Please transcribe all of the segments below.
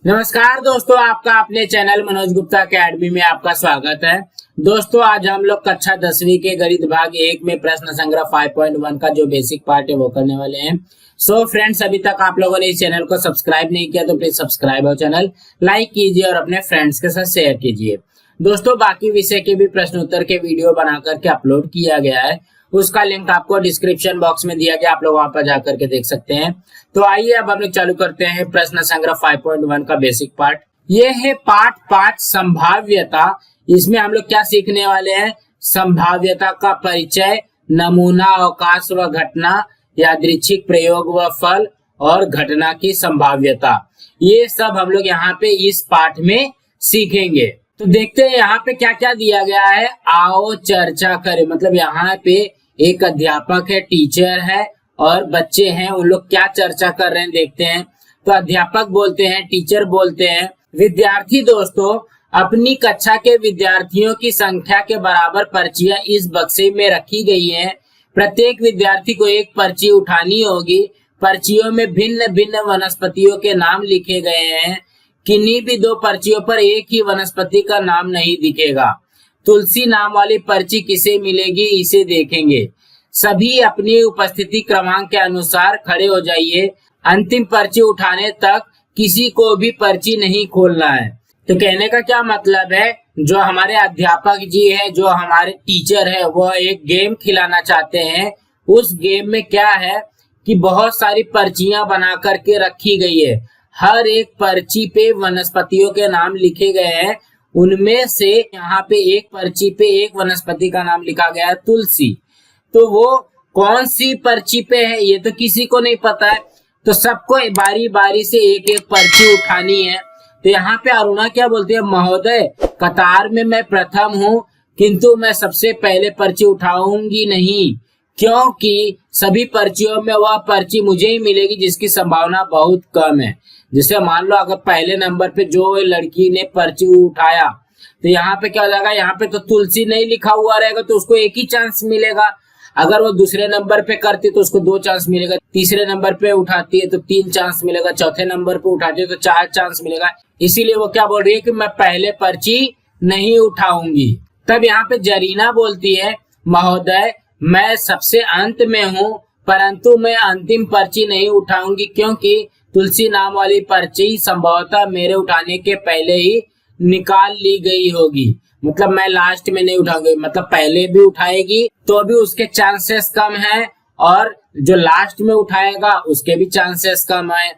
नमस्कार दोस्तों, आपका अपने चैनल मनोज गुप्ता अकेडमी में आपका स्वागत है। दोस्तों, आज हम लोग कक्षा 10वीं के गणित भाग 1 में प्रश्न संग्रह 5.1 का जो बेसिक पार्ट है वो करने वाले हैं। सो फ्रेंड्स, अभी तक आप लोगों ने इस चैनल को सब्सक्राइब नहीं किया तो प्लीज सब्सक्राइब और चैनल लाइक कीजिए और अपने फ्रेंड्स के साथ शेयर कीजिए। दोस्तों, बाकी विषय के भी प्रश्न उत्तर के वीडियो बना करके अपलोड किया गया है, उसका लिंक आपको डिस्क्रिप्शन बॉक्स में दिया गया, आप लोग वहां पर जाकर के देख सकते हैं। तो आइए अब हम लोग चालू करते हैं प्रश्न संग्रह 5.1 का बेसिक पार्ट। ये है पार्ट 5 संभाव्यता। इसमें हम लोग क्या सीखने वाले हैं? संभाव्यता का परिचय, नमूना, अवकाश व घटना, यादृच्छिक प्रयोग व फल और घटना की संभाव्यता। ये सब हम लोग यहाँ पे इस पाठ में सीखेंगे। तो देखते हैं यहाँ पे क्या क्या दिया गया है। आओ चर्चा करें। मतलब यहाँ पे एक अध्यापक है, टीचर है और बच्चे हैं, उन लोग क्या चर्चा कर रहे हैं देखते हैं। तो अध्यापक बोलते हैं, टीचर बोलते हैं, विद्यार्थी दोस्तों, अपनी कक्षा के विद्यार्थियों की संख्या के बराबर पर्चियां इस बक्से में रखी गई हैं। प्रत्येक विद्यार्थी को एक पर्ची उठानी होगी। पर्चियों में भिन्न भिन्न वनस्पतियों के नाम लिखे गए हैं। किन्हीं भी दो पर्चियों पर एक ही वनस्पति का नाम नहीं दिखेगा। तुलसी नाम वाली पर्ची किसे मिलेगी, इसे देखेंगे। सभी अपनी उपस्थिति क्रमांक के अनुसार खड़े हो जाइए। अंतिम पर्ची उठाने तक किसी को भी पर्ची नहीं खोलना है। तो कहने का क्या मतलब है, जो हमारे अध्यापक जी है, जो हमारे टीचर है, वो एक गेम खिलाना चाहते हैं। उस गेम में क्या है कि बहुत सारी पर्चियां बना करके रखी गई है। हर एक पर्ची पे वनस्पतियों के नाम लिखे गए हैं। उनमें से यहाँ पे एक पर्ची पे एक वनस्पति का नाम लिखा गया है, तुलसी। तो वो कौन सी पर्ची पे है ये तो किसी को नहीं पता है। तो सबको बारी बारी से एक एक पर्ची उठानी है। तो यहाँ पे अरुणा क्या बोलती है, महोदय कतार में मैं प्रथम हूँ, किंतु मैं सबसे पहले पर्ची उठाऊंगी नहीं, क्योंकि सभी पर्चियों में वह पर्ची मुझे ही मिलेगी जिसकी संभावना बहुत कम है। जैसे मान लो अगर पहले नंबर पे जो लड़की ने पर्ची उठाया तो यहाँ पे क्या हो जाएगा, यहाँ पे तो तुलसी नहीं लिखा हुआ रहेगा तो उसको एक ही चांस मिलेगा। अगर वो दूसरे नंबर पे करती तो उसको 2 चांस मिलेगा। तीसरे नंबर पे उठाती है तो 3 चांस मिलेगा। चौथे नंबर पे उठाती है तो 4 चांस मिलेगा। इसीलिए वो क्या बोल रही है कि मैं पहले पर्ची नहीं उठाऊंगी। तब यहाँ पे जरीना बोलती है, महोदय मैं सबसे अंत में हूँ, परंतु मैं अंतिम पर्ची नहीं उठाऊंगी, क्योंकि तुलसी नाम वाली पर्ची संभवतः मेरे उठाने के पहले ही निकाल ली गई होगी। मतलब मैं लास्ट में नहीं उठाऊंगी, मतलब पहले भी उठाएगी तो भी उसके चांसेस कम है और जो लास्ट में उठाएगा उसके भी चांसेस कम है।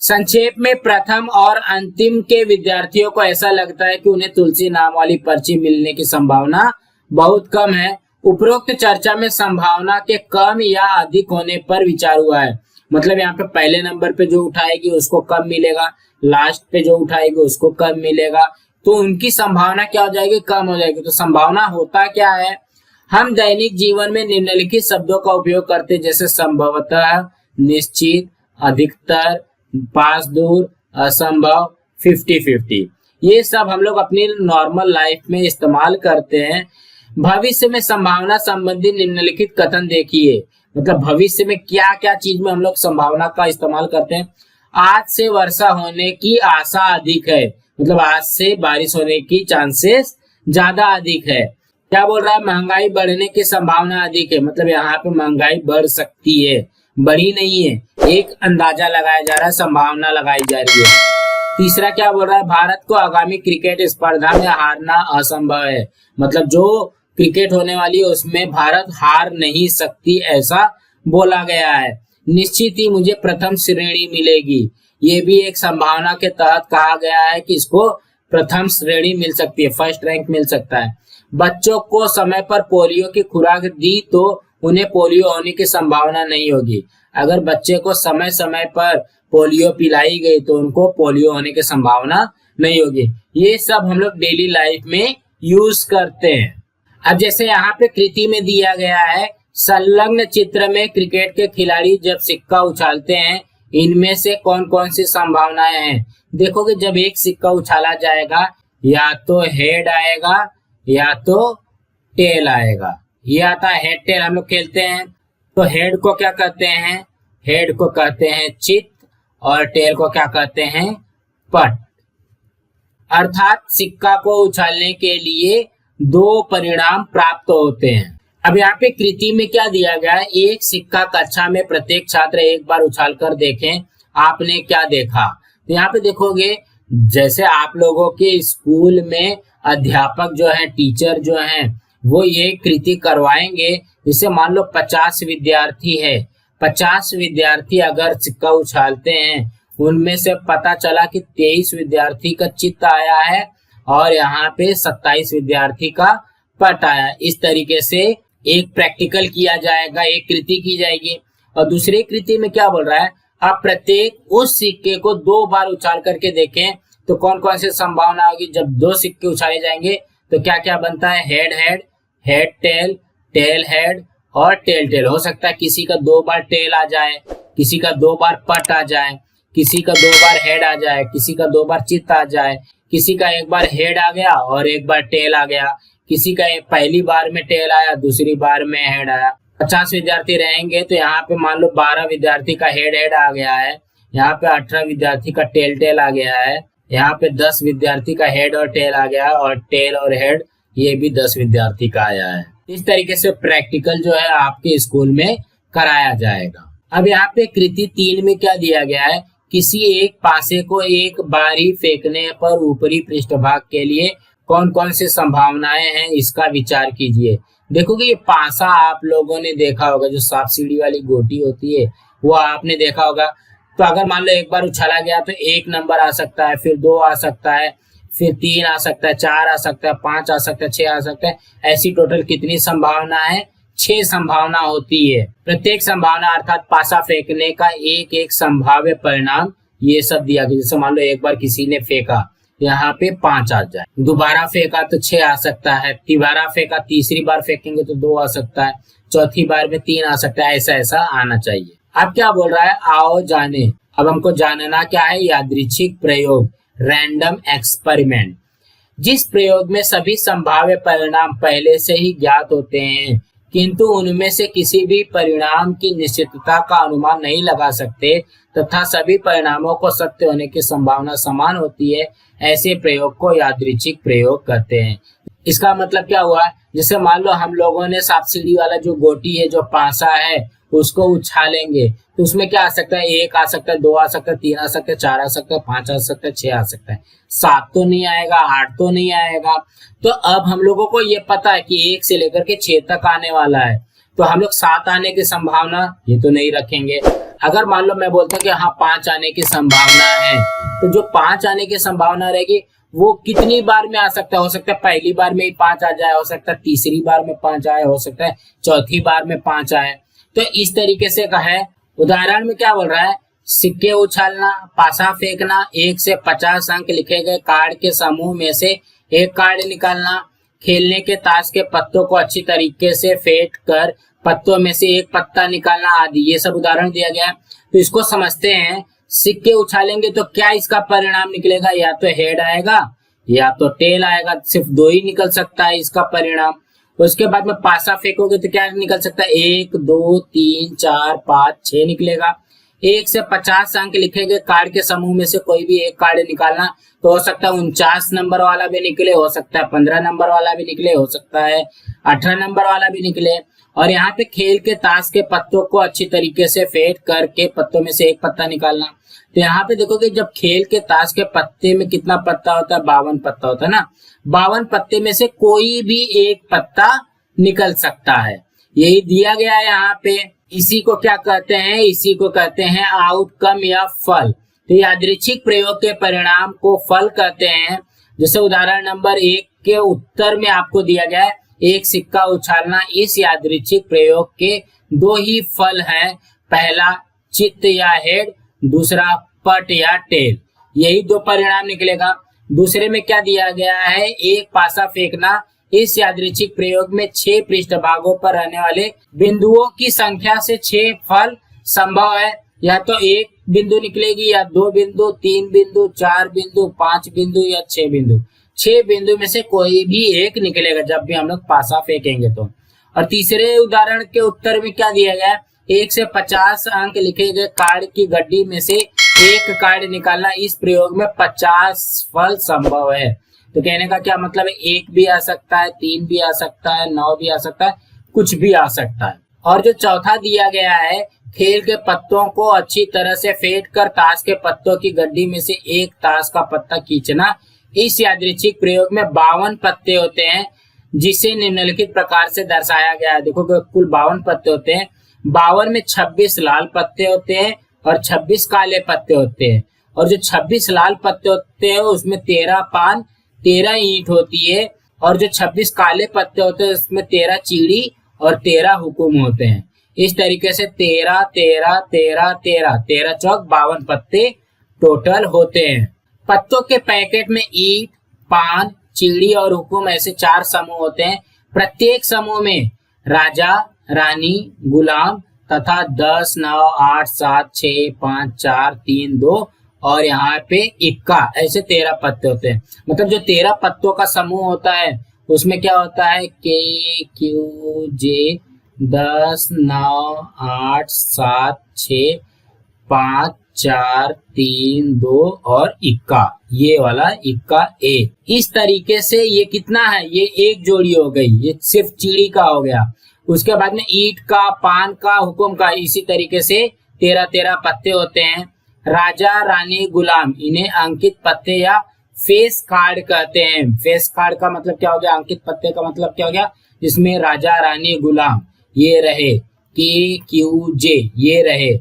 संक्षेप में प्रथम और अंतिम के विद्यार्थियों को ऐसा लगता है कि उन्हें तुलसी नाम वाली पर्ची मिलने की संभावना बहुत कम है। उपरोक्त चर्चा में संभावना के कम या अधिक होने पर विचार हुआ है। मतलब यहाँ पे पहले नंबर पे जो उठाएगी उसको कम मिलेगा, लास्ट पे जो उठाएगी उसको कम मिलेगा, तो उनकी संभावना क्या हो जाएगी, कम हो जाएगी। तो संभावना होता क्या है, हम दैनिक जीवन में निम्नलिखित शब्दों का उपयोग करते हैं, जैसे संभवतः, निश्चित, अधिकतर, पास दूर, असंभव, 50-50। ये सब हम लोग अपनी नॉर्मल लाइफ में इस्तेमाल करते हैं। भविष्य में संभावना संबंधी निम्नलिखित कथन देखिए। मतलब भविष्य में क्या क्या चीज में हम लोग संभावना का इस्तेमाल करते हैं। आज से वर्षा होने की आशा अधिक है, मतलब आज से बारिश होने की चांसेस ज्यादा अधिक है। क्या बोल रहा है, महंगाई बढ़ने की संभावना अधिक है, मतलब यहाँ पे महंगाई बढ़ सकती है, बढ़ी नहीं है, एक अंदाजा लगाया जा रहा है, संभावना लगाई जा रही है। तीसरा क्या बोल रहा है, भारत को आगामी क्रिकेट स्पर्धा में हारना असंभव है, मतलब जो क्रिकेट होने वाली है उसमें भारत हार नहीं सकती, ऐसा बोला गया है। निश्चित ही मुझे प्रथम श्रेणी मिलेगी, ये भी एक संभावना के तहत कहा गया है कि इसको प्रथम श्रेणी मिल सकती है, फर्स्ट रैंक मिल सकता है। बच्चों को समय पर पोलियो की खुराक दी तो उन्हें पोलियो होने की संभावना नहीं होगी। अगर बच्चे को समय समय पर पोलियो पिलाई गई तो उनको पोलियो होने की संभावना नहीं होगी। ये सब हम लोग डेली लाइफ में यूज करते हैं। अब जैसे यहाँ पे कृति में दिया गया है, संलग्न चित्र में क्रिकेट के खिलाड़ी जब सिक्का उछालते हैं, इनमें से कौन कौन सी संभावनाएं हैं। देखोगे जब एक सिक्का उछाला जाएगा, या तो हेड आएगा या तो टेल आएगा। ये आता है हेड टेल, हम लोग खेलते हैं। तो हेड को क्या कहते हैं, हेड को कहते हैं चित और टेल को क्या कहते हैं, पट। अर्थात सिक्का को उछालने के लिए 2 परिणाम प्राप्त होते हैं। अब यहाँ पे कृति में क्या दिया गया है, एक सिक्का कक्षा में प्रत्येक छात्र एक बार उछाल कर देखें, आपने क्या देखा। तो यहाँ पे देखोगे जैसे आप लोगों के स्कूल में अध्यापक जो है, टीचर जो है, वो ये कृति करवाएंगे। जैसे मान लो 50 विद्यार्थी है, 50 विद्यार्थी अगर सिक्का उछालते हैं, उनमें से पता चला कि 23 विद्यार्थी का चित्त आया है और यहाँ पे 27 विद्यार्थी का पट आया। इस तरीके से एक प्रैक्टिकल किया जाएगा, एक कृति की जाएगी। और दूसरी कृति में क्या बोल रहा है, आप प्रत्येक उस सिक्के को 2 बार उछाल करके देखें तो कौन कौन सी संभावना होगी। जब 2 सिक्के उछाले जाएंगे तो क्या क्या बनता है, head head, head tail, tail head और टेल टेल। हो सकता है किसी का 2 बार टेल आ जाए, किसी का 2 बार पट आ जाए, किसी का 2 बार हेड आ जाए, किसी का 2 बार चित्त आ जाए, किसी का 1 बार हेड आ गया और 1 बार टेल आ गया, किसी का पहली बार में टेल आया, दूसरी बार में हेड आया। 50 विद्यार्थी रहेंगे तो यहाँ पे मान लो 12 विद्यार्थी का हेड हेड आ गया है, यहाँ पे 18 विद्यार्थी का टेल टेल आ गया है, यहाँ पे 10 विद्यार्थी का हेड और टेल आ गया और टेल और हेड ये भी 10 विद्यार्थी का आया है। इस तरीके से प्रैक्टिकल जो है आपके स्कूल में कराया जाएगा। अब यहाँ पे कृति 3 में क्या दिया गया है, किसी एक पासे को एक बारी फेंकने पर ऊपरी पृष्ठभाग के लिए कौन कौन सी संभावनाएं हैं, इसका विचार कीजिए। देखोगे ये पासा आप लोगों ने देखा होगा, जो सांप सीढ़ी वाली गोटी होती है वो आपने देखा होगा। तो अगर मान लो 1 बार उछाला गया तो 1 नंबर आ सकता है, फिर 2 आ सकता है, फिर 3 आ सकता है, 4 आ सकता है, 5 आ सकता है, 6 आ सकता है। ऐसी टोटल कितनी संभावना है, 6 संभावना होती है। प्रत्येक संभावना अर्थात पासा फेंकने का एक एक संभाव्य परिणाम ये सब दिया गया। जैसे मान लो 1 बार किसी ने फेंका, यहाँ पे 5 आ जाए, दोबारा फेंका तो 6 आ सकता है, तिबारा फेंका, तीसरी बार फेंकेंगे तो 2 आ सकता है, चौथी बार में 3 आ सकता है। ऐसा ऐसा आना चाहिए। अब क्या बोल रहा है, आओ जाने। अब हमको जानना क्या है, यादृच्छिक प्रयोग, रैंडम एक्सपेरिमेंट। जिस प्रयोग में सभी संभाव्य परिणाम पहले से ही ज्ञात होते हैं किंतु उनमें से किसी भी परिणाम की निश्चितता का अनुमान नहीं लगा सकते तथा सभी परिणामों को सत्य होने की संभावना समान होती है, ऐसे प्रयोग को यादृच्छिक प्रयोग कहते हैं। इसका मतलब क्या हुआ, जैसे मान लो हम लोगों ने सांप सीढ़ी वाला जो गोटी है, जो पासा है, उसको उछालेंगे तो उसमें क्या आ सकता है, 1 आ सकता है, 2 आ सकता है, 3 आ सकता है, 4 आ सकता है, 5 आ सकता है, 6 आ सकता है, 7 तो नहीं आएगा, 8 तो नहीं आएगा। तो अब हम लोगों को ये पता है कि 1 से लेकर के 6 तक आने वाला है, तो हम लोग 7 आने की संभावना ये तो नहीं रखेंगे। अगर मान लो मैं बोलता हूँ कि हाँ 5 आने की संभावना है, तो जो 5 आने की संभावना रहेगी वो कितनी बार में आ सकता है, हो सकता है पहली बार में ही 5 आ जाए, हो सकता है तीसरी बार में 5 आए, हो सकता है चौथी बार में 5 आए। तो इस तरीके से कहा है। उदाहरण में क्या बोल रहा है, सिक्के उछालना, पासा फेंकना, 1 से 50 अंक लिखे गए कार्ड के समूह में से एक कार्ड निकालना, खेलने के ताश के पत्तों को अच्छी तरीके से फेंट कर पत्तों में से एक पत्ता निकालना आदि, ये सब उदाहरण दिया गया है। तो इसको समझते हैं। सिक्के उछालेंगे तो क्या इसका परिणाम निकलेगा, या तो हेड आएगा या तो टेल आएगा, सिर्फ 2 ही निकल सकता है इसका परिणाम। उसके बाद में पासा फेंकोगे तो क्या निकल सकता है, 1 2 3 4 5 6 निकलेगा। 1 से 50 अंक लिखे गए कार्ड के समूह में से कोई भी एक कार्ड निकालना, तो हो सकता है 49 नंबर वाला भी निकले, हो सकता है 15 नंबर वाला भी निकले, हो सकता है 18 नंबर वाला भी निकले। और यहाँ पे खेल के ताश के पत्तों को अच्छी तरीके से फेंट करके पत्तों में से एक पत्ता निकालना। तो यहाँ पे देखोगे जब खेल के ताश के पत्ते में कितना पत्ता होता है, 52 पत्ता होता है ना, 52 पत्ते में से कोई भी एक पत्ता निकल सकता है, यही दिया गया है यहाँ पे। इसी को क्या कहते हैं, इसी को कहते हैं आउटकम या फल। तो यादृच्छिक प्रयोग के परिणाम को फल कहते हैं। जैसे उदाहरण नंबर 1 के उत्तर में आपको दिया गया है, एक सिक्का उछालना। इस यादृच्छिक प्रयोग के 2 ही फल हैं, पहला चित्त या हेड, दूसरा पट या टेल, यही 2 परिणाम निकलेगा। दूसरे में क्या दिया गया है, एक पासा फेंकना। इस यादृच्छिक प्रयोग में 6 पृष्ठभागों पर रहने वाले बिंदुओं की संख्या से 6 फल संभव है, या तो 1 बिंदु निकलेगी, या 2 बिंदु, 3 बिंदु, 4 बिंदु, 5 बिंदु या 6 बिंदु। 6 बिंदु में से कोई भी एक निकलेगा जब भी हम लोग पासा फेंकेंगे तो। और तीसरे उदाहरण के उत्तर में क्या दिया गया है, 1 से 50 अंक लिखे गए कार्ड की गड्डी में से एक कार्ड निकालना। इस प्रयोग में 50 फल संभव है। तो कहने का क्या मतलब है, 1 भी आ सकता है, 3 भी आ सकता है, 9 भी आ सकता है, कुछ भी आ सकता है। और जो चौथा दिया गया है, खेल के पत्तों को अच्छी तरह से फेंट कर ताश के पत्तों की गड्डी में से एक ताश का पत्ता खींचना। इस यादृच्छिक प्रयोग में 52 पत्ते होते हैं, जिसे निम्नलिखित प्रकार से दर्शाया गया है। देखो कुल 52 पत्ते होते हैं। 52 में 26 लाल पत्ते होते हैं और 26 काले पत्ते होते हैं। और जो 26 लाल पत्ते होते हैं उसमें 13 पान, 13 ईंट होती है। और जो 26 काले पत्ते होते हैं उसमें 13 चीड़ी और 13 हुकुम होते हैं। इस तरीके से 13 13 13 13 13 चौक 52 पत्ते टोटल होते हैं। पत्तों के पैकेट में ईंट, पान, चीड़ी और हुकुम ऐसे 4 समूह होते हैं। प्रत्येक समूह में राजा, रानी, गुलाम तथा 10 9 8 7 6 5 4 3 2 और यहाँ पे इक्का ऐसे 13 पत्ते होते हैं। मतलब जो 13 पत्तों का समूह होता है उसमें क्या होता है, के क्यू जे 10 9 8 7 6 5 4 3 2 और इक्का, ये वाला इक्का ए। इस तरीके से ये कितना है, ये एक जोड़ी हो गई, ये सिर्फ चीड़ी का हो गया। उसके बाद में ईंट का, पान का, हुकुम का, इसी तरीके से 13 13 पत्ते होते हैं। राजा, रानी, गुलाम, इन्हें अंकित पत्ते या फेस कार्ड कहते हैं। फेस कार्ड का मतलब क्या हो गया, अंकित पत्ते का मतलब क्या हो गया, जिसमें राजा, रानी, गुलाम ये रहे, के क्यू जे ये रहे।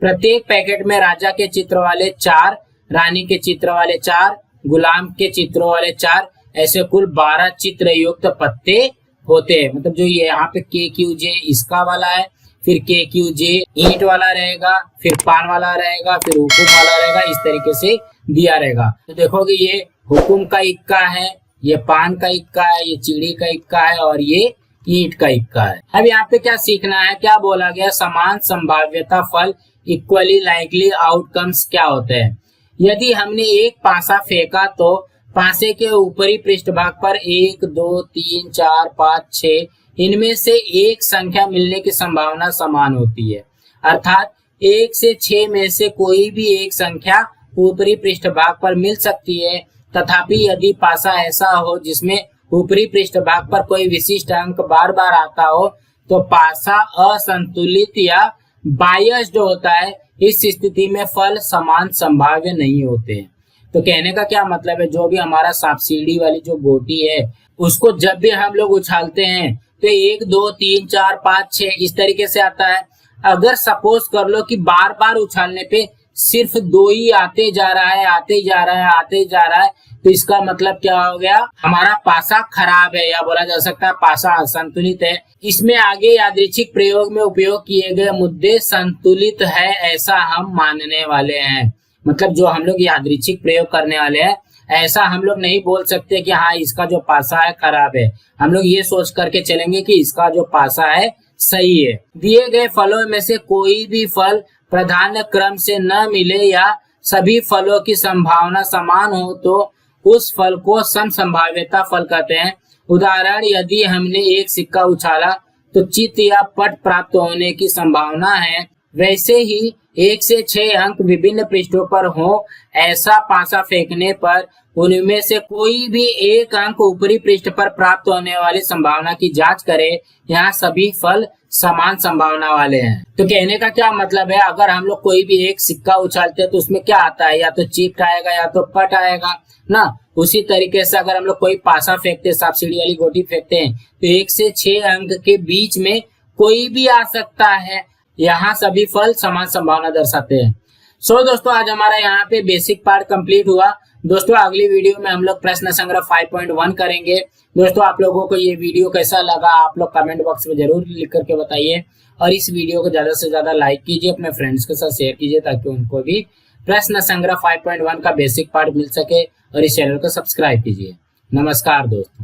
प्रत्येक पैकेट में राजा के चित्र वाले 4, रानी के चित्र वाले 4, गुलाम के चित्रों वाले 4, ऐसे कुल 12 चित्र युक्त पत्ते होते हैं। मतलब जो ये यहाँ पे के क्यू जे इसका वाला है, फिर के क्यू जे ईंट वाला रहेगा, फिर पान वाला रहेगा, फिर हुकुम वाला रहेगा, इस तरीके से दिया रहेगा। तो देखोगे ये हुकुम का इक्का है, ये पान का इक्का है, ये चीड़ी का इक्का है और ये ईंट का इक्का है। अब यहाँ पे क्या सीखना है, क्या बोला गया, समान संभाव्यता फल इक्वली लाइकली आउटकम्स क्या होते हैं। यदि हमने एक पासा फेंका तो पासे के ऊपरी पृष्ठभाग पर 1 2 3 4 5 6 इनमें से एक संख्या मिलने की संभावना समान होती है। अर्थात 1 से 6 में से कोई भी एक संख्या ऊपरी पृष्ठभाग पर मिल सकती है। तथापि यदि पासा ऐसा हो जिसमें ऊपरी पृष्ठभाग पर कोई विशिष्ट अंक बार बार आता हो तो पासा असंतुलित या बायस्ड होता है। इस स्थिति में फल समान संभाव्य नहीं होते हैं। तो कहने का क्या मतलब है, जो भी हमारा सांप सीढ़ी वाली जो गोटी है उसको जब भी हम लोग उछालते हैं तो 1 2 3 4 5 6 इस तरीके से आता है। अगर सपोज कर लो कि बार बार उछालने पे सिर्फ 2 ही आते जा रहा है, आते जा रहा है, आते जा रहा है, तो इसका मतलब क्या हो गया, हमारा पासा खराब है, या बोला जा सकता है पासा असंतुलित है। इसमें आगे यादृच्छिक प्रयोग में उपयोग किए गए मुद्दे संतुलित है ऐसा हम मानने वाले हैं। मतलब जो हम लोग यादृच्छिक प्रयोग करने वाले हैं ऐसा हम लोग नहीं बोल सकते कि हाँ इसका जो पासा है खराब है। हम लोग ये सोच करके चलेंगे कि इसका जो पासा है सही है। दिए गए फलों में से कोई भी फल प्राधान्य क्रम से न मिले या सभी फलों की संभावना समान हो तो उस फल को समसंभाव्यता फल कहते हैं। उदाहरण, यदि हमने एक सिक्का उछाला तो चित्त या पट प्राप्त होने की संभावना है। वैसे ही 1 से 6 अंक विभिन्न पृष्ठों पर हो, ऐसा पासा फेंकने पर उनमें से कोई भी एक अंक ऊपरी पृष्ठ पर प्राप्त होने वाली संभावना की जांच करें। यहाँ सभी फल समान संभावना वाले हैं। तो कहने का क्या मतलब है, अगर हम लोग कोई भी एक सिक्का उछालते हैं तो उसमें क्या आता है, या तो चिट आएगा या तो पट आएगा ना। उसी तरीके से अगर हम लोग कोई पासा फेंकते हैं, सांप सीढ़ी वाली गोटी फेंकते हैं, तो 1 से 6 अंक के बीच में कोई भी आ सकता है। यहाँ सभी फल समान संभावना दर्शाते हैं। सो दोस्तों आज हमारा यहाँ पे बेसिक पार्ट कंप्लीट हुआ। दोस्तों अगली वीडियो में हम लोग प्रश्न संग्रह 5.1 करेंगे। दोस्तों आप लोगों को ये वीडियो कैसा लगा आप लोग कमेंट बॉक्स में जरूर लिख करके बताइए, और इस वीडियो को ज्यादा से ज्यादा लाइक कीजिए, अपने फ्रेंड्स के साथ शेयर कीजिए ताकि उनको भी प्रश्न संग्रह 5.1 का बेसिक पार्ट मिल सके, और इस चैनल को सब्सक्राइब कीजिए। नमस्कार दोस्तों।